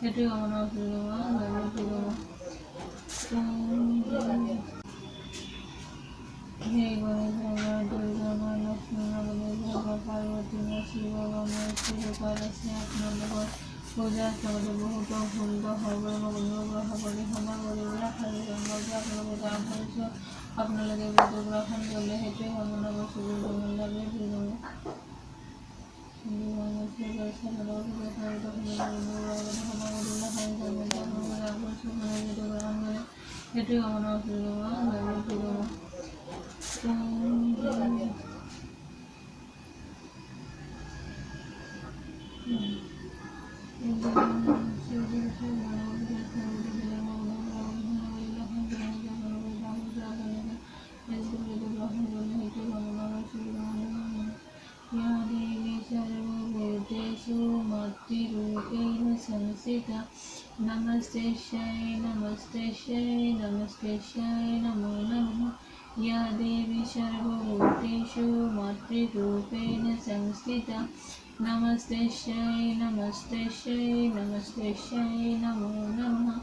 সেইটো কামনা हे गणेश दुर्गा लक्ष्मी पार्वती शिव गणेश शिवकालस्य আপোনালোকৰ পূজা লগতে বহুতো সুন্দৰ সৰ্বৰ অনুগ্ৰহ কৰি ক্ষমা কৰিবলৈ আপোনালোকে কাম কৰিছোঁ আপোনালোকে ভিডিঅ'গ্ৰাফন কৰিলে সেইটোৱে কামনা কৰিছোঁ সেইটোৱে কামনা কৰিছোঁ नमस्ते नमो नमः या देवी सर्वभूतेषु मातृरूपेण संस्थिता नमस्ते नमो नमः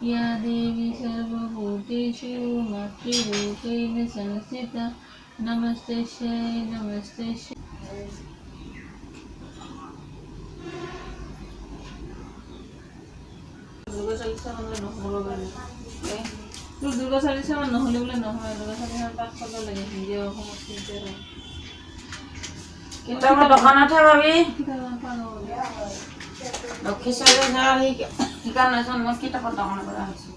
या देवी सर्वभूतेषु मातृरूपेण संस्थिता नमस्ते दुर्गा चालीसा दुर्गा चालीसा নহলে বোলে নহয় দুৰ্গা চালিচা পাঠ কৰিব লাগে হিন্দী অসমত কিতাপৰ দোকানতহে পাবি লক্ষীশ্বৰী শিকা নাচোন মই কিতাপৰ দোকানৰ পৰা আহিছোঁ